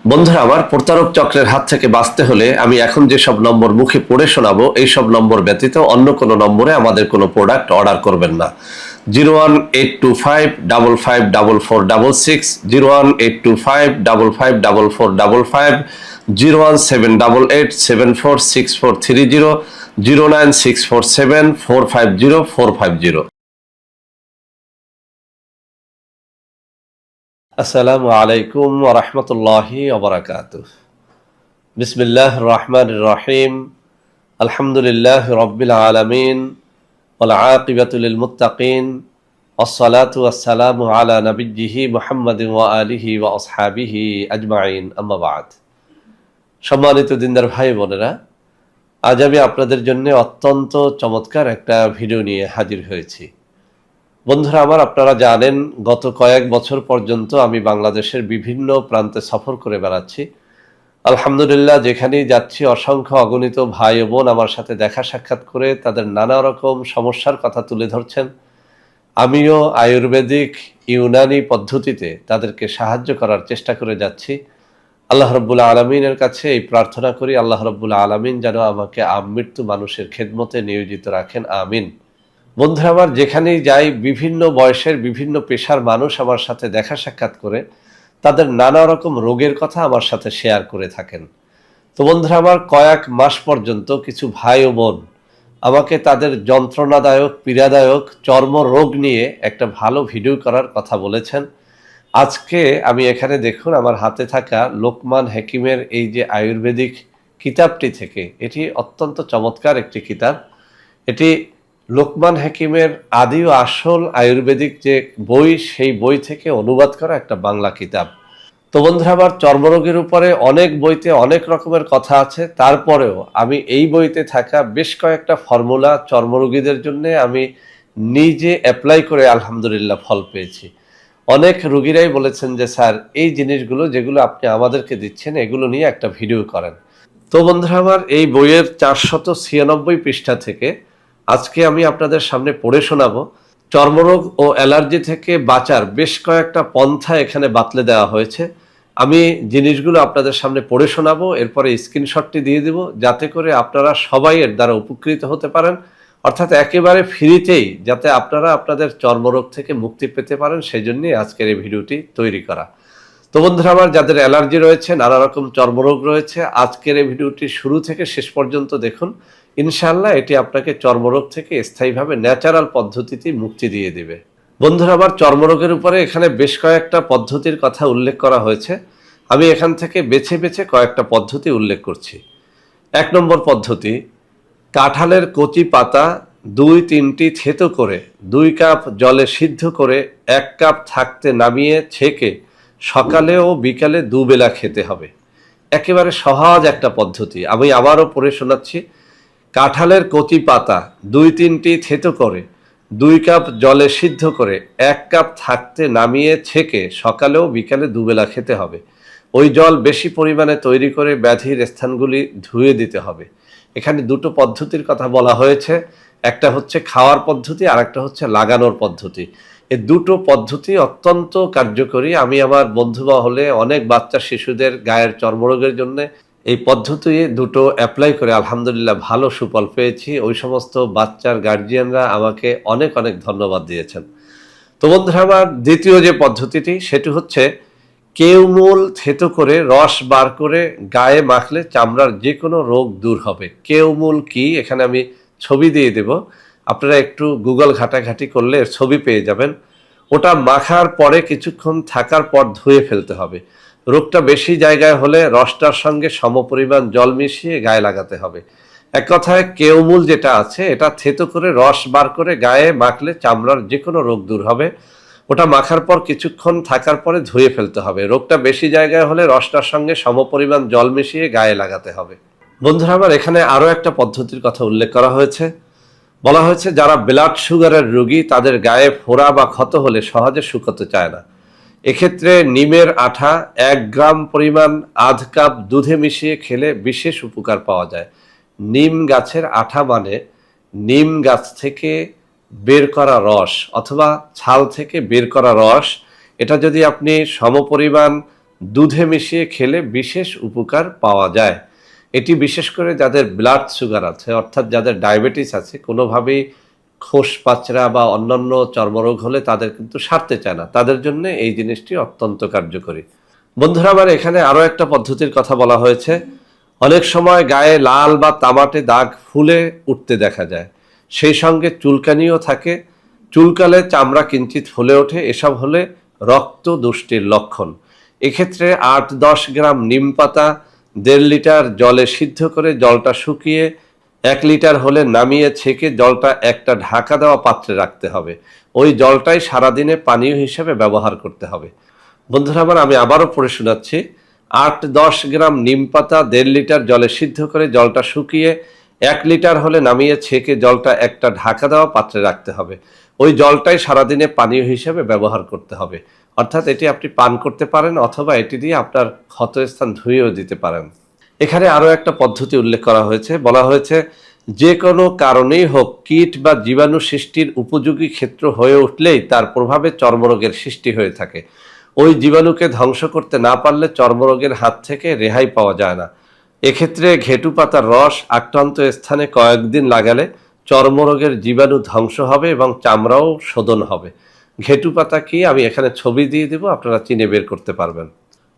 বন্ধুরা আমার, প্রতারক চক্রের হাত থেকে বাঁচতে হলে আমি এখন যেসব নম্বর মুখে পড়ে শোনাবো এই সব নম্বর ব্যতীত অন্য কোনো নম্বরে আমাদের কোনো প্রোডাক্ট অর্ডার করবেন না। 01825554466, 01825554455, 01788746430, 09647450450। আসসালামু আলাইকুম ওয়া রাহমাতুল্লাহি ওয়া বারাকাতুহু। বিসমিল্লাহির রহমানির রহিম। আলহামদুলিল্লাহি রাব্বিল আলামিন ওয়াল আকিবাতু লিল মুত্তাকিন ওয়াসসালাতু ওয়াসসালামু আলা নাবিয়্যিহি মুহাম্মাদিন ওয়া আলিহি ওয়া আসহাবিহি আজমাইন, আম্মা বা'দ। সম্মানিত দিনদার ভাই বোনেরা, আজ আমি আপনাদের জন্য অত্যন্ত চমৎকার একটা ভিডিও নিয়ে হাজির হয়েছি। বন্ধুরা আমার, আপনারা জানেন গত কয়েক বছর পর্যন্ত আমি বাংলাদেশের বিভিন্ন প্রান্তে সফর করে বেড়াচ্ছি। আলহামদুলিল্লাহ, যেখানেই যাচ্ছি অসংখ্য অগণিত ভাই ও বোন আমার সাথে দেখা সাক্ষাৎ করে তাদের নানা রকম সমস্যার কথা তুলে ধরছেন। আমিও আয়ুর্বেদিক ইউনানি পদ্ধতিতে তাদেরকে সাহায্য করার চেষ্টা করে যাচ্ছি। আল্লাহ রাব্বুল আলামিনের কাছে এই প্রার্থনা করি, আল্লাহ রাব্বুল আলামিন যেন আমাকে আমৃত্যু মানুষের খেদমতে নিয়োজিত রাখেন, আমিন। বন্ধুরা আমার, যেখানেই যাই বিভিন্ন বয়সের বিভিন্ন পেশার মানুষ আমার সাথে দেখা সাক্ষাৎ করে তাদের নানা রকম রোগের কথা আমার সাথে শেয়ার করে থাকেন। তো বন্ধুরা আমার, কয়েক মাস পর্যন্ত কিছু ভাই ও বোন আমাকে তাদের যন্ত্রণাদায়ক পীড়াদায়ক চর্মরোগ নিয়ে একটা ভালো ভিডিও করার কথা বলেছেন। আজকে আমি এখানে দেখুন আমার হাতে থাকা লোকমান হাকিমের এই যে আয়ুর্বেদিক কিতাবটি থেকে, এটি অত্যন্ত চমৎকার একটি কিতাব। এটি লোকমান হাকিমের আদি ও আসল আয়ুর্বেদিক যে বই, সেই বই থেকে অনুবাদ করা একটা বাংলা কিতাব। তো বন্ধুরা আমার, চর্মরোগের উপরে অনেক বইতে অনেক রকমের কথা আছে, তারপরেও আমি এই বইতে থাকা বেশ কয়েকটা ফর্মুলা চর্মরোগীদের জন্য আমি নিজে অ্যাপ্লাই করে আলহামদুলিল্লাহ ফল পেয়েছি। অনেক রোগীরাই বলেছেন যে স্যার, এই জিনিসগুলো যেগুলো আপনি আমাদেরকে দিচ্ছেন এগুলো নিয়ে একটা ভিডিও করেন। তো বন্ধুরা আমার, এই বইয়ের 496 পৃষ্ঠা থেকে আজকে আমি আপনাদের সামনে পড়ে শোনাবো চর্মরোগ ও অ্যালার্জি থেকে বাঁচার বেশ কয়েকটা পন্থা এখানে বাতলে দেওয়া হয়েছে। আমি জিনিসগুলো আপনাদের সামনে পড়ে শোনাবো, এরপরে স্ক্রিনশটটি দিয়ে দেব যাতে করে আপনারা সবাই এর দ্বারা উপকৃত হতে পারেন, অর্থাৎ একেবারে ফ্রিতেই যাতে আপনারা আপনাদের চর্মরোগ থেকে মুক্তি পেতে পারেন, সেই জন্যই আজকের এই ভিডিওটি তৈরি করা। তো বন্ধুরা আমার, যাদের অ্যালার্জি রয়েছে, নানা রকম চর্মরোগ রয়েছে, আজকের এই ভিডিওটি শুরু থেকে শেষ পর্যন্ত দেখুন। ইনশাআল্লাহ এটি আপনাকে চর্মরোগ থেকে স্থায়ীভাবে ন্যাচারাল পদ্ধতিতে মুক্তি দিয়ে দিবে। বন্ধুরা আমার, চর্মরোগের উপরে এখানে বেশ কয়েকটা পদ্ধতির কথা উল্লেখ করা হয়েছে। আমি এখান থেকে বেছে বেছে কয়েকটা পদ্ধতি উল্লেখ করছি। 1 নম্বর পদ্ধতি, কাঁঠালের কচি পাতা 2-3টি থেতো করে 2 কাপ জলে সিদ্ধ করে 1 কাপ থাকতে নামিয়ে ছেঁকে সকালে ও বিকালে দুবেলা খেতে হবে। একেবারে সহজ একটা পদ্ধতি, আমি আবারও পড়ে শোনাচ্ছি। কাঁঠালের কচি পাতা 2-3টি থেতো করে 2 কাপ জলে সিদ্ধ করে 1 কাপ থাকতে নামিয়ে ছেঁকে সকালে ও বিকালে দুবেলা খেতে হবে। ওই জল বেশি পরিমাণে তৈরি করে ব্যাধির স্থানগুলি ধুয়ে দিতে হবে। এখানে দুটো পদ্ধতির কথা বলা হয়েছে, একটা হচ্ছে খাওয়ার পদ্ধতি আর একটা হচ্ছে লাগানোর পদ্ধতি। এই দুটো পদ্ধতি অত্যন্ত কার্যকরী। আমি আমার বন্ধু মহলে অনেক বাচ্চা শিশুদের গায়ের চর্মরোগের জন্য এই পদ্ধতি দুটো অ্যাপ্লাই করে আলহামদুলিল্লাহ ভালো সুফল পেয়েছি। ওই সমস্ত বাচ্চার গার্জিয়ানরা আমাকে অনেক অনেক ধন্যবাদ দিয়েছেন। তো বন্ধুরা আমার, দ্বিতীয় যে পদ্ধতিটি সেটি হচ্ছে কেউমূল থেতো করে রস বার করে গায়ে মাখলে চামড়ার যে কোনো রোগ দূর হবে। কেউমূল কি, এখানে আমি ছবি দিয়ে দেব, আপনারা একটু গুগল ঘাটাঘাটি করলে ছবি পেয়ে যাবেন। ওটা মাখার পরে কিছুক্ষণ থাকার পর ধুয়ে ফেলতে হবে। রোগটা বেশি জায়গায় হলে রসটার সঙ্গে সমপরিমাণ জল মিশিয়ে গায়ে লাগাতে হবে। এক কথায় কেউমূল যেটা আছে এটা থেতো করে রস বার করে গায়ে মাখলে চামড়ার যে কোনো রোগ দূর হবে। ওটা মাখার পর কিছুক্ষণ থাকার পরে ধুয়ে ফেলতে হবে। রোগটা বেশি জায়গায় হলে রসটার সঙ্গে সমপরিমাণ জল মিশিয়ে গায়ে লাগাতে হবে। বন্ধুরা আমার, এখানে আরও একটা পদ্ধতির কথা উল্লেখ করা হয়েছে। বলা হয়েছে যারা ব্লাড সুগারের রোগী তাদের গায়ে ফোড়া বা ক্ষত হলে সহজে শুকোতে চায় না। এক্ষেত্রে নিমের আঠা 1 গ্রাম পরিমাণ আধ কাপ দুধে মিশিয়ে খেলে বিশেষ উপকার পাওয়া যায়। নিম গাছের আঠা মানে নিম গাছ থেকে বের করা রস অথবা ছাল থেকে বের করা রস। এটা যদি আপনি সমপরিমাণ দুধে মিশিয়ে খেলে বিশেষ উপকার পাওয়া যায়। এটি বিশেষ করে যাদের ব্লাড সুগার আছে, অর্থাৎ যাদের ডায়াবেটিস আছে, কোনোভাবেই খোস পাচরা বা অন্যান্য চর্মরোগ হলে তাদের কিন্তু সারতে চায় না, তাদের জন্য এই জিনিসটি অত্যন্ত কার্যকরী। বন্ধুরা আমার, এখানে আরও একটা পদ্ধতির কথা বলা হয়েছে। অনেক সময় গায়ে লাল বা তামাটে দাগ ফুলে উঠতে দেখা যায়, সেই সঙ্গে চুলকানিও থাকে, চুলকালে চামড়া কিঞ্চিত ফুলে ওঠে, এসব হলে রক্ত দুষ্টির লক্ষণ। এক্ষেত্রে 8-10 গ্রাম নিম পাতা 1.5 লিটার জলে সিদ্ধ করে জলটা শুকিয়ে 1 লিটার হলে নামিয়ে ছেঁকে জলটা একটা ঢাকা দেওয়া পাত্রে রাখতে হবে। ওই জলটাই সারাদিনে পানীয় হিসেবে ব্যবহার করতে হবে। বন্ধুরা আমার, আমি আবারও পড়ে শোনাচ্ছি। 8-10 গ্রাম নিম পাতা 1.5 লিটার জলে সিদ্ধ করে জলটা শুকিয়ে 1 লিটার হলে নামিয়ে ছেঁকে জলটা একটা ঢাকা দেওয়া পাত্রে রাখতে হবে। ওই জলটাই সারাদিনে পানীয় হিসেবে ব্যবহার করতে হবে। অর্থাৎ এটি আপনি পান করতে পারেন অথবা এটি দিয়ে আপনার ক্ষতস্থান ধুয়েও দিতে পারেন। এখানে আরও একটা পদ্ধতি উল্লেখ করা হয়েছে, বলা হয়েছে যে কোনো কারণেই হোক কীট বা জীবাণু সৃষ্টির উপযোগী ক্ষেত্র হয়ে উঠলেই তার প্রভাবে চর্মরোগের সৃষ্টি হয়ে থাকে। ওই জীবাণুকে ধ্বংস করতে না পারলে চর্মরোগের হাত থেকে রেহাই পাওয়া যায় না। এক্ষেত্রে ঘেটু পাতার রস আক্রান্ত স্থানে কয়েকদিন লাগালে চর্মরোগের জীবাণু ধ্বংস হবে এবং চামড়াও শোধন হবে। ঘেটু পাতা কি, আমি এখানে ছবি দিয়ে দেব, আপনারা চিনে বের করতে পারবেন।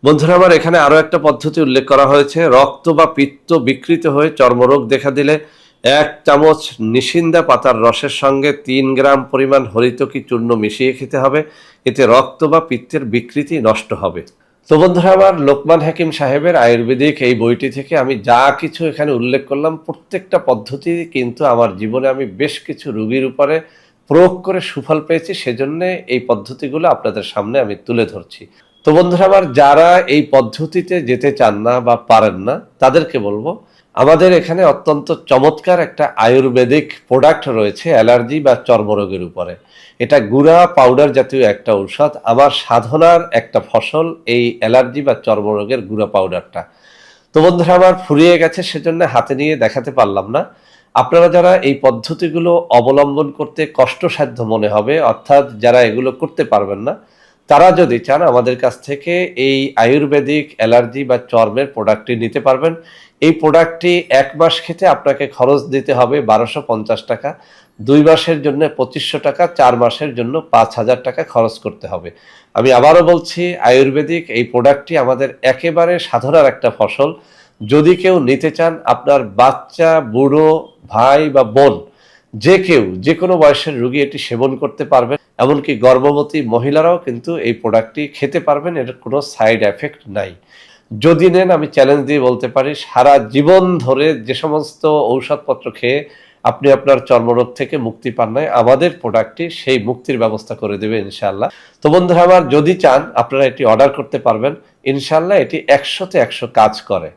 বন্ধুরা আমার, এখানে আরও একটা পদ্ধতি উল্লেখ করা হয়েছে। রক্ত বা পিত্ত বিকৃত হয়ে চর্মরোগ দেখা দিলে 1 চামচ নিশিন্দা পাতার রসের সঙ্গে 3 গ্রাম পরিমাণ হরিতকি চূর্ণ মিশিয়ে খেতে হবে। এতে রক্ত বা পিত্তের বিকৃতি নষ্ট হবে। তো বন্ধুরা আমার, লোকমান হাকিম সাহেবের আয়ুর্বেদিক এই বইটি থেকে আমি যা কিছু এখানে উল্লেখ করলাম, প্রত্যেকটা পদ্ধতি কিন্তু আমার জীবনে আমি বেশ কিছু রোগীর উপরে প্রয়োগ করে সুফল পেয়েছি, সেজন্য এই পদ্ধতিগুলো আপনাদের সামনে আমি তুলে ধরছি। তো বন্ধুরা আমার, যারা এই পদ্ধতিতে যেতে চান না বা পারেন না, তাদেরকে বলবো আমাদের এখানে অত্যন্ত চমৎকার একটা আয়ুর্বেদিক প্রোডাক্ট রয়েছে অ্যালার্জি বা চর্মরোগের উপরে। এটা গুঁড়া পাউডার জাতীয় একটা ঔষধ, আমার সাধনার একটা ফসল এই অ্যালার্জি বা চর্মরোগের গুঁড়া পাউডারটা। তো বন্ধুরা আমার, ফুরিয়ে গেছে, সেজন্য হাতে নিয়ে দেখাতে পারলাম না। আপনারা যারা এই পদ্ধতিগুলো অবলম্বন করতে কষ্টসাধ্য মনে হবে, অর্থাৎ যারা এগুলো করতে পারবেন না, তারা যদি চান আমাদের কাছ থেকে এই আয়ুর্বেদিক অ্যালার্জি বা চর্মের প্রোডাক্টটি নিতে পারবেন। এই প্রোডাক্টটি 1 মাস খেতে আপনাকে খরচ দিতে হবে 1250 টাকা, 2 মাসের জন্য 2500 টাকা, 4 মাসের জন্য 5000 টাকা খরচ করতে হবে। আমি আবারও বলছি, আয়ুর্বেদিক এই প্রোডাক্টটি আমাদের একেবারে সাধনার একটা ফসল। যদি কেউ নিতে চান, আপনার বাচ্চা, বুড়ো, ভাই বা বোন, যে কেউ যে কোনো বয়সের রোগী এটি সেবন করতে পারবেন। এমনকি গর্ভবতী মহিলারাও কিন্তু এই প্রোডাক্টটি খেতে পারবেন, এর কোনো সাইড এফেক্ট নাই। যদি নেন, আমি চ্যালেঞ্জ দিয়ে বলতে পারি সারা জীবন ধরে যে সমস্ত ঔষধপত্র খেয়ে আপনি আপনার চর্মরোগ থেকে মুক্তি পান নাই, আমাদের প্রোডাক্টটি সেই মুক্তির ব্যবস্থা করে দেবে ইনশাআল্লাহ। তো বন্ধুরা আমার, যদি চান আপনারা এটি অর্ডার করতে পারবেন ইনশাআল্লাহ। এটি 100-তে 100 কাজ করে।